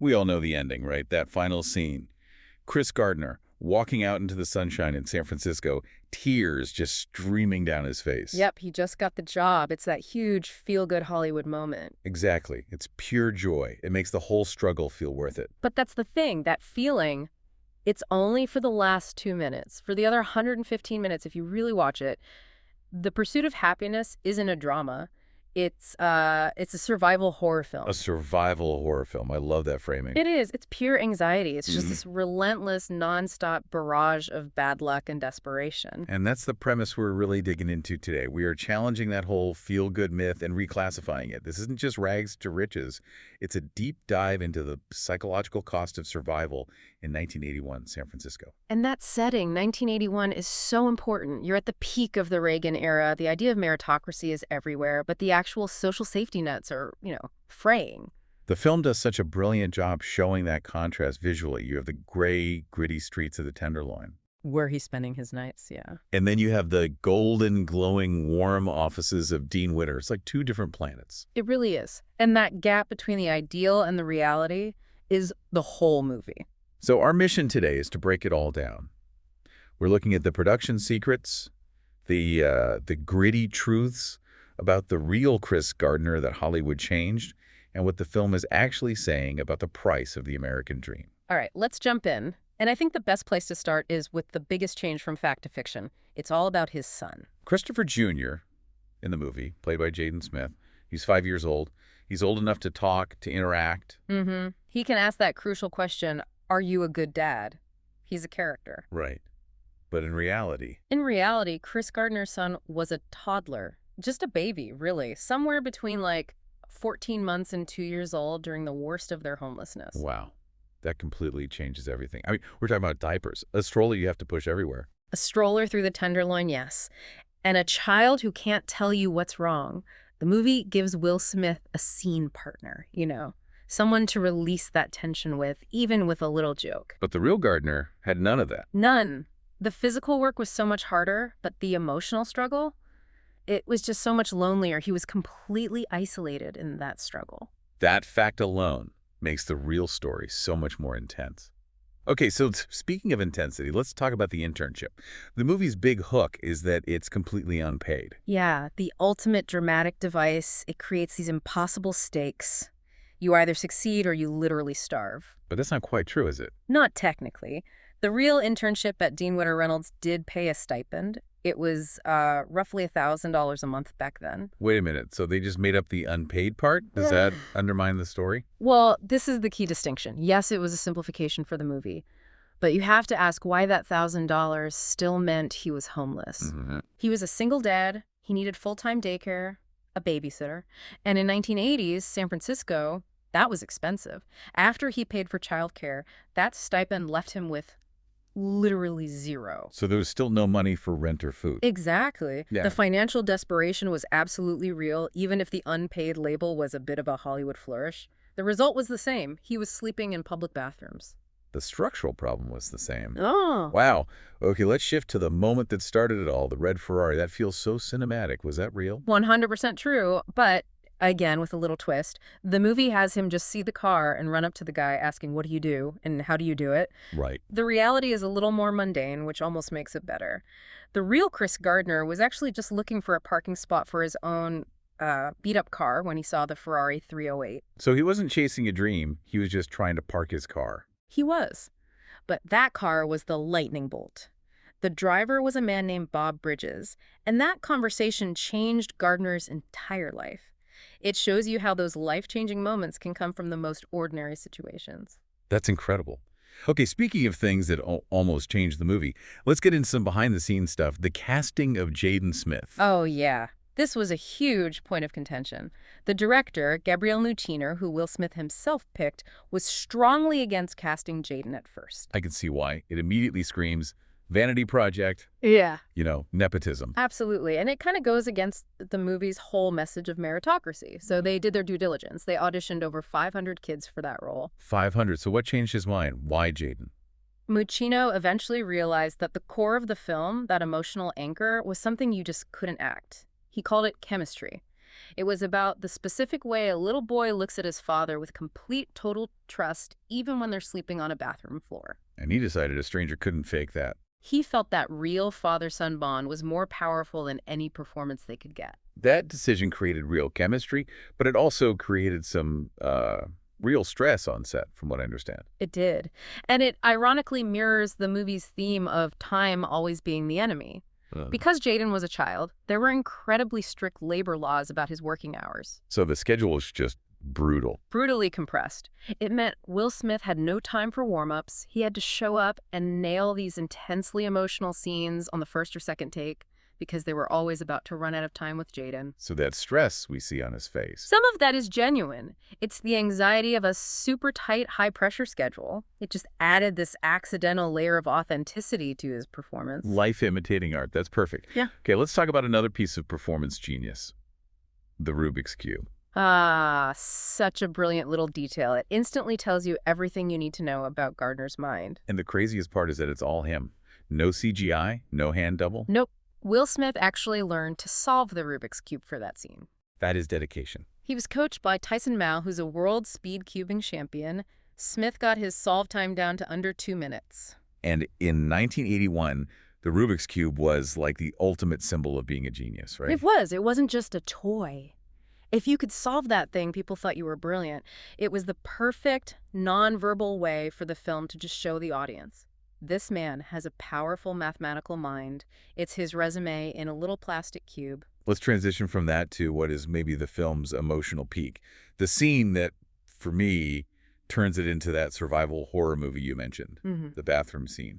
We all know the ending, right? That final scene. Chris Gardner walking out into the sunshine in San Francisco, tears just streaming down his face. Yep, he just got the job. It's that huge feel-good Hollywood moment. Exactly. It's pure joy. It makes the whole struggle feel worth it. But that's the thing, that feeling, it's only for the last 2 minutes. For the other 115 minutes, if you really watch it, The Pursuit of Happyness isn't a drama. It's a survival horror film. A survival horror film. I love that framing. It is. It's pure anxiety. It's just this relentless, nonstop barrage of bad luck and desperation. And that's the premise we're really digging into today. We are challenging that whole feel-good myth and reclassifying it. This isn't just rags to riches. It's a deep dive into the psychological cost of survival in 1981 San Francisco. And that setting, 1981, is so important. You're at the peak of the Reagan era. The idea of meritocracy is everywhere, but the actual social safety nets are, fraying. The film does such a brilliant job showing that contrast visually. You have the gray, gritty streets of the Tenderloin. Where he's spending his nights, yeah. And then you have the golden, glowing, warm offices of Dean Witter. It's like two different planets. It really is. And that gap between the ideal and the reality is the whole movie. So our mission today is to break it all down. We're looking at the production secrets, the gritty truths about the real Chris Gardner that Hollywood changed, and what the film is actually saying about the price of the American dream. All right, let's jump in. And I think the best place to start is with the biggest change from fact to fiction. It's all about his son. Christopher Jr. in the movie, played by Jaden Smith, he's 5 years old. He's old enough to talk, to interact. He can ask that crucial question, are you a good dad? He's a character. Right. But in reality... In reality, Chris Gardner's son was a toddler. Just a baby, really. Somewhere between, 14 months and 2 years old during the worst of their homelessness. Wow. That completely changes everything. I mean, we're talking about diapers. A stroller you have to push everywhere. A stroller through the Tenderloin, yes. And a child who can't tell you what's wrong. The movie gives Will Smith a scene partner, someone to release that tension with, even with a little joke. But the real Gardner had none of that. None. The physical work was so much harder, but the emotional struggle, it was just so much lonelier. He was completely isolated in that struggle. That fact alone makes the real story so much more intense. Okay, so speaking of intensity, let's talk about the internship. The movie's big hook is that it's completely unpaid. Yeah, the ultimate dramatic device. It creates these impossible stakes. You either succeed or you literally starve. But that's not quite true, is it? Not technically. The real internship at Dean Witter Reynolds did pay a stipend. It was roughly $1,000 a month back then. Wait a minute. So they just made up the unpaid part? Does that undermine the story? Well, this is the key distinction. Yes, it was a simplification for the movie. But you have to ask why that $1,000 still meant he was homeless. He was a single dad. He needed full-time daycare, a babysitter. And in 1980s, San Francisco, that was expensive. After he paid for childcare, that stipend left him with literally zero. So there was still no money for rent or food. Exactly. Yeah. The financial desperation was absolutely real, even if the unpaid label was a bit of a Hollywood flourish. The result was the same. He was sleeping in public bathrooms. The structural problem was the same. Oh. Wow. Okay, let's shift to the moment that started it all, the red Ferrari. That feels so cinematic. Was that real? 100% true, but again, with a little twist, the movie has him just see the car and run up to the guy asking, what do you do and how do you do it? Right. The reality is a little more mundane, which almost makes it better. The real Chris Gardner was actually just looking for a parking spot for his own beat-up car when he saw the Ferrari 308. So he wasn't chasing a dream. He was just trying to park his car. He was. But that car was the lightning bolt. The driver was a man named Bob Bridges, and that conversation changed Gardner's entire life. It shows you how those life-changing moments can come from the most ordinary situations. That's incredible. Okay, speaking of things that almost changed the movie, let's get into some behind-the-scenes stuff. The casting of Jaden Smith. Oh, yeah. This was a huge point of contention. The director, Gabriel Nuciner, who Will Smith himself picked, was strongly against casting Jaden at first. I can see why. It immediately screams vanity project, Yeah. Nepotism. Absolutely. And it kind of goes against the movie's whole message of meritocracy. So they did their due diligence. They auditioned over 500 kids for that role. 500. So what changed his mind? Why Jaden? Muccino eventually realized that the core of the film, that emotional anchor, was something you just couldn't act. He called it chemistry. It was about the specific way a little boy looks at his father with complete, total trust, even when they're sleeping on a bathroom floor. And he decided a stranger couldn't fake that. He felt that real father-son bond was more powerful than any performance they could get. That decision created real chemistry, but it also created some real stress on set, from what I understand. It did. And it ironically mirrors the movie's theme of time always being the enemy. Because Jaden was a child, there were incredibly strict labor laws about his working hours. So the schedule was just brutal. Brutally compressed. It meant Will Smith had no time for warm-ups. He had to show up and nail these intensely emotional scenes on the first or second take because they were always about to run out of time with Jaden. So that stress we see on his face. Some of that is genuine. It's the anxiety of a super tight, high-pressure schedule. It just added this accidental layer of authenticity to his performance. Life imitating art. That's perfect. Yeah. Okay, let's talk about another piece of performance genius. The Rubik's Cube. Ah, such a brilliant little detail. It instantly tells you everything you need to know about Gardner's mind. And the craziest part is that it's all him. No CGI, no hand double. Nope. Will Smith actually learned to solve the Rubik's Cube for that scene. That is dedication. He was coached by Tyson Mao, who's a world speed cubing champion. Smith got his solve time down to under 2 minutes. And in 1981, the Rubik's Cube was like the ultimate symbol of being a genius, right? It was. It wasn't just a toy. If you could solve that thing, people thought you were brilliant. It was the perfect, non-verbal way for the film to just show the audience. This man has a powerful mathematical mind. It's his resume in a little plastic cube. Let's transition from that to what is maybe the film's emotional peak. The scene that, for me, turns it into that survival horror movie you mentioned, the bathroom scene.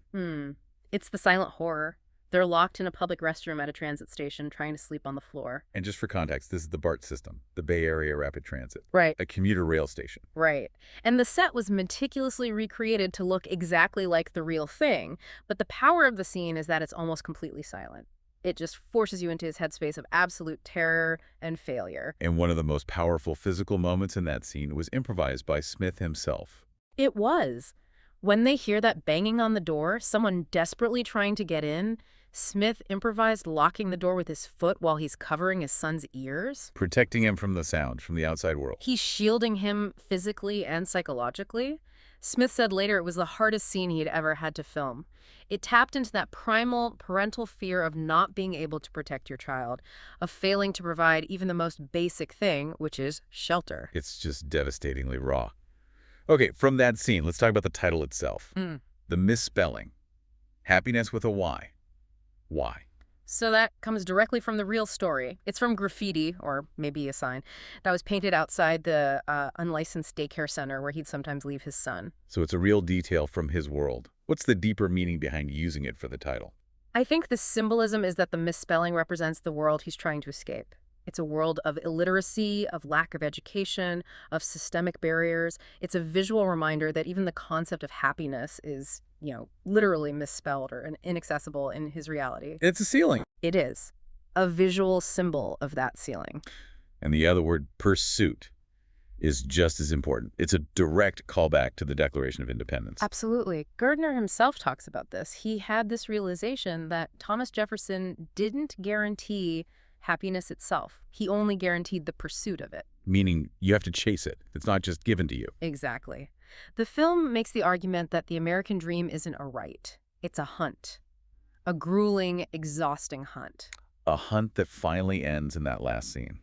It's the silent horror. They're locked in a public restroom at a transit station trying to sleep on the floor. And just for context, this is the BART system, the Bay Area Rapid Transit. Right. A commuter rail station. Right. And the set was meticulously recreated to look exactly like the real thing. But the power of the scene is that it's almost completely silent. It just forces you into his headspace of absolute terror and failure. And one of the most powerful physical moments in that scene was improvised by Smith himself. It was. When they hear that banging on the door, someone desperately trying to get in, Smith improvised locking the door with his foot while he's covering his son's ears. Protecting him from the sound, from the outside world. He's shielding him physically and psychologically. Smith said later it was the hardest scene he'd ever had to film. It tapped into that primal parental fear of not being able to protect your child, of failing to provide even the most basic thing, which is shelter. It's just devastatingly raw. Okay, from that scene, let's talk about the title itself. The misspelling. Happiness with a Y. Why? So that comes directly from the real story. It's from graffiti, or maybe a sign, that was painted outside the unlicensed daycare center where he'd sometimes leave his son. So it's a real detail from his world. What's the deeper meaning behind using it for the title? I think the symbolism is that the misspelling represents the world he's trying to escape. It's a world of illiteracy, of lack of education, of systemic barriers. It's a visual reminder that even the concept of happiness is, literally misspelled or inaccessible in his reality. It's a ceiling. It is. A visual symbol of that ceiling. And the other word, pursuit, is just as important. It's a direct callback to the Declaration of Independence. Absolutely. Gardner himself talks about this. He had this realization that Thomas Jefferson didn't guarantee happiness itself. He only guaranteed the pursuit of it. Meaning you have to chase it. It's not just given to you. Exactly. The film makes the argument that the American dream isn't a right. It's a hunt. A grueling, exhausting hunt. A hunt that finally ends in that last scene.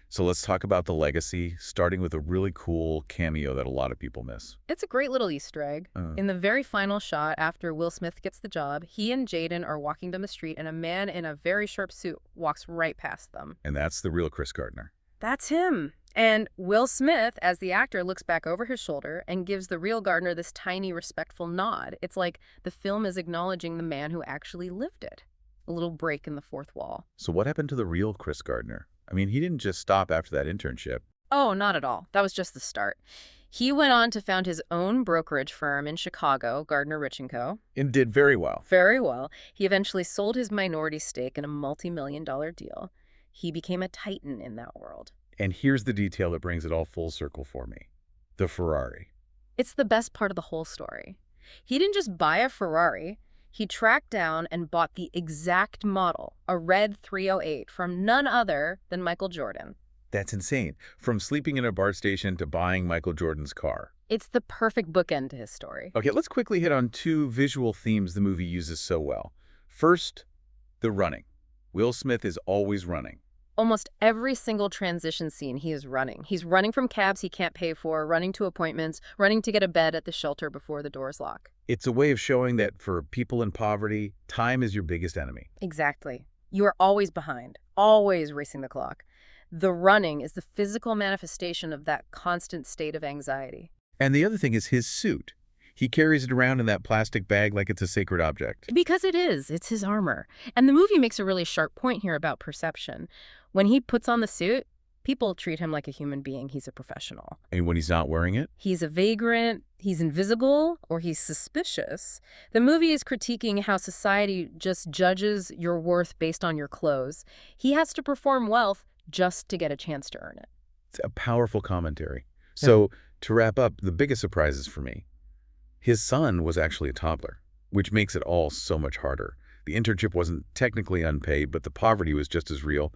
So let's talk about the legacy, starting with a really cool cameo that a lot of people miss. It's a great little Easter egg. In the very final shot, after Will Smith gets the job, he and Jaden are walking down the street, and a man in a very sharp suit walks right past them. And that's the real Chris Gardner. That's him. And Will Smith, as the actor, looks back over his shoulder and gives the real Gardner this tiny, respectful nod. It's like the film is acknowledging the man who actually lived it. A little break in the fourth wall. So what happened to the real Chris Gardner? I mean, he didn't just stop after that internship. Oh, not at all. That was just the start. He went on to found his own brokerage firm in Chicago, Gardner Rich & Co. And did very well. Very well. He eventually sold his minority stake in a multi-million-dollar deal. He became a titan in that world. And here's the detail that brings it all full circle for me. The Ferrari. It's the best part of the whole story. He didn't just buy a Ferrari. He tracked down and bought the exact model, a red 308, from none other than Michael Jordan. That's insane. From sleeping in a BART station to buying Michael Jordan's car. It's the perfect bookend to his story. Okay, let's quickly hit on two visual themes the movie uses so well. First, the running. Will Smith is always running. Almost every single transition scene, he is running. He's running from cabs he can't pay for, running to appointments, running to get a bed at the shelter before the doors lock. It's a way of showing that for people in poverty, time is your biggest enemy. Exactly. You are always behind, always racing the clock. The running is the physical manifestation of that constant state of anxiety. And the other thing is his suit. He carries it around in that plastic bag like it's a sacred object. Because it is. It's his armor. And the movie makes a really sharp point here about perception. When he puts on the suit, people treat him like a human being. He's a professional. And when he's not wearing it? He's a vagrant, he's invisible, or he's suspicious. The movie is critiquing how society just judges your worth based on your clothes. He has to perform wealth just to get a chance to earn it. It's a powerful commentary. So, to wrap up, the biggest surprises for me. His son was actually a toddler, which makes it all so much harder. The internship wasn't technically unpaid, but the poverty was just as real.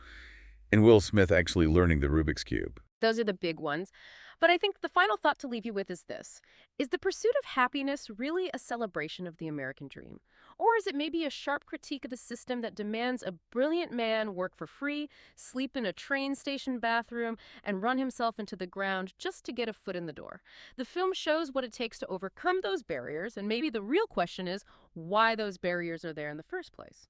And Will Smith actually learning the Rubik's Cube. Those are the big ones. But I think the final thought to leave you with is this. Is the pursuit of happiness really a celebration of the American dream? Or is it maybe a sharp critique of the system that demands a brilliant man work for free, sleep in a train station bathroom, and run himself into the ground just to get a foot in the door? The film shows what it takes to overcome those barriers, and maybe the real question is why those barriers are there in the first place.